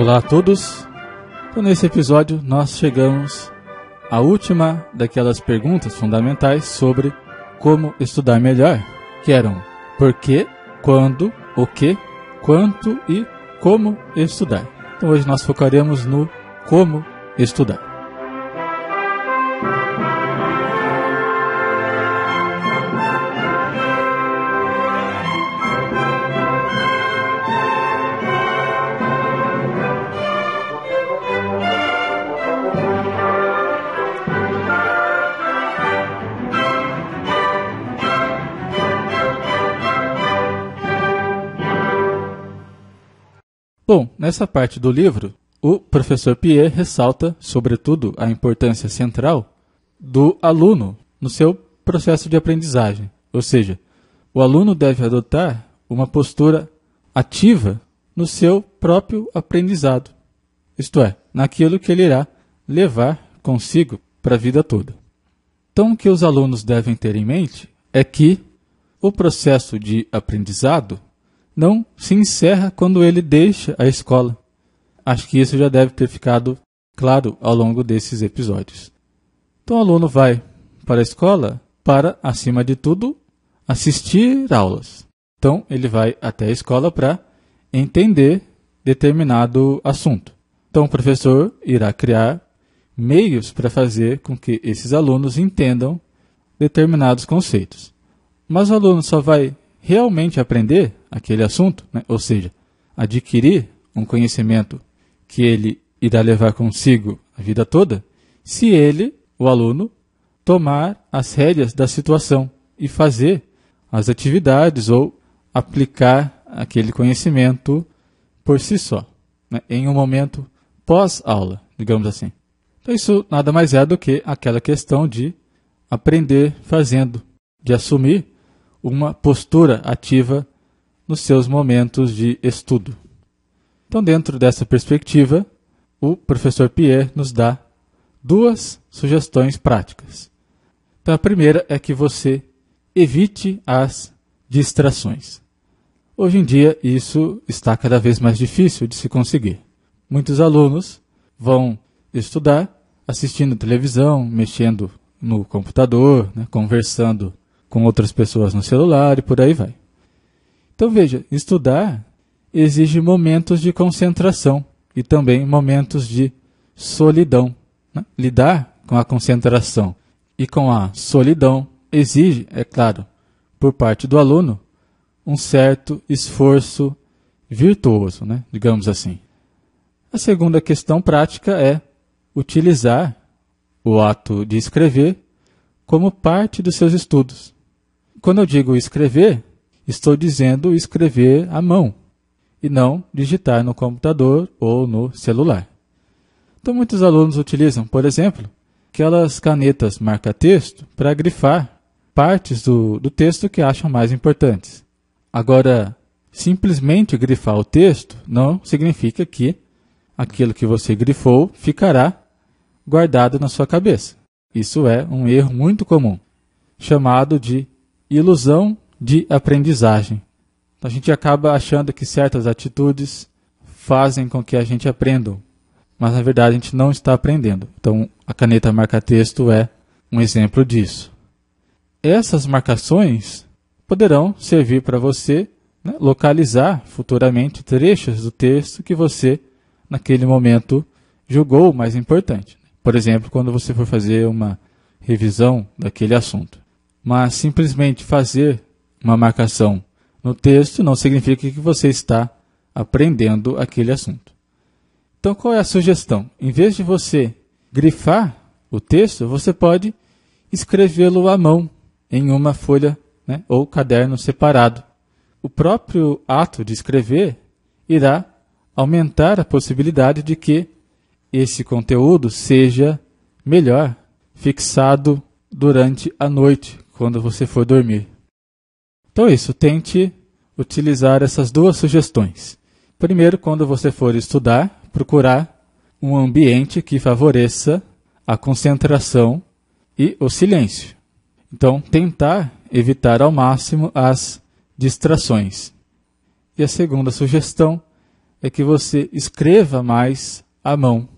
Olá a todos. Então, nesse episódio nós chegamos à última daquelas perguntas fundamentais sobre como estudar melhor, que eram por quê, quando, o que, quanto e como estudar. Então hoje nós focaremos no como estudar. Bom, nessa parte do livro, o professor Pierre ressalta, sobretudo, a importância central do aluno no seu processo de aprendizagem. Ou seja, o aluno deve adotar uma postura ativa no seu próprio aprendizado, isto é, naquilo que ele irá levar consigo para a vida toda. Então, o que os alunos devem ter em mente é que o processo de aprendizado não se encerra quando ele deixa a escola. Acho que isso já deve ter ficado claro ao longo desses episódios. Então o aluno vai para a escola para, acima de tudo, assistir aulas. Então ele vai até a escola para entender determinado assunto. Então o professor irá criar meios para fazer com que esses alunos entendam determinados conceitos. Mas o aluno só vai realmente aprender aquele assunto, né? Ou seja, adquirir um conhecimento que ele irá levar consigo a vida toda, se ele, o aluno, tomar as rédeas da situação e fazer as atividades ou aplicar aquele conhecimento por si só, né? Em um momento pós-aula, digamos assim. Então isso nada mais é do que aquela questão de aprender fazendo, de assumir uma postura ativa nos seus momentos de estudo. Então, dentro dessa perspectiva, o professor Pierre nos dá duas sugestões práticas. Então, a primeira é que você evite as distrações. Hoje em dia, isso está cada vez mais difícil de se conseguir. Muitos alunos vão estudar assistindo televisão, mexendo no computador, né, conversando com outras pessoas no celular e por aí vai. Então veja, estudar exige momentos de concentração e também momentos de solidão, né? Lidar com a concentração e com a solidão exige, é claro, por parte do aluno, um certo esforço virtuoso, né? Digamos assim. A segunda questão prática é utilizar o ato de escrever como parte dos seus estudos. Quando eu digo escrever, estou dizendo escrever à mão e não digitar no computador ou no celular. Então, muitos alunos utilizam, por exemplo, aquelas canetas marca-texto para grifar partes do texto que acham mais importantes. Agora, simplesmente grifar o texto não significa que aquilo que você grifou ficará guardado na sua cabeça. Isso é um erro muito comum, chamado de ilusão de aprendizagem. A gente acaba achando que certas atitudes fazem com que a gente aprenda, mas na verdade a gente não está aprendendo. Então a caneta marca-texto é um exemplo disso. Essas marcações poderão servir para você, né, localizar futuramente trechos do texto que você, naquele momento, julgou mais importante. Por exemplo, quando você for fazer uma revisão daquele assunto. Mas simplesmente fazer uma marcação no texto não significa que você está aprendendo aquele assunto. Então, qual é a sugestão? Em vez de você grifar o texto, você pode escrevê-lo à mão em uma folha, né, ou caderno separado. O próprio ato de escrever irá aumentar a possibilidade de que esse conteúdo seja melhor fixado durante a noite, quando você for dormir. Então é isso, tente utilizar essas duas sugestões. Primeiro, quando você for estudar, procurar um ambiente que favoreça a concentração e o silêncio. Então, tentar evitar ao máximo as distrações. E a segunda sugestão é que você escreva mais à mão.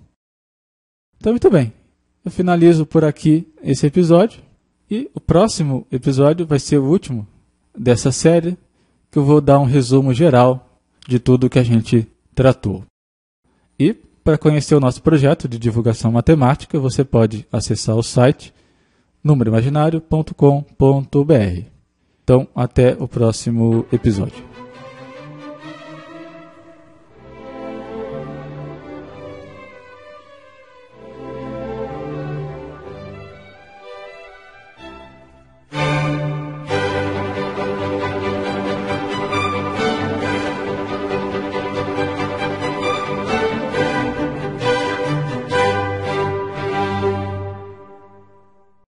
Então, muito bem. Eu finalizo por aqui esse episódio. E o próximo episódio vai ser o último dessa série, que eu vou dar um resumo geral de tudo que a gente tratou. E, para conhecer o nosso projeto de divulgação matemática, você pode acessar o site numeroimaginário.com.br. Então, até o próximo episódio.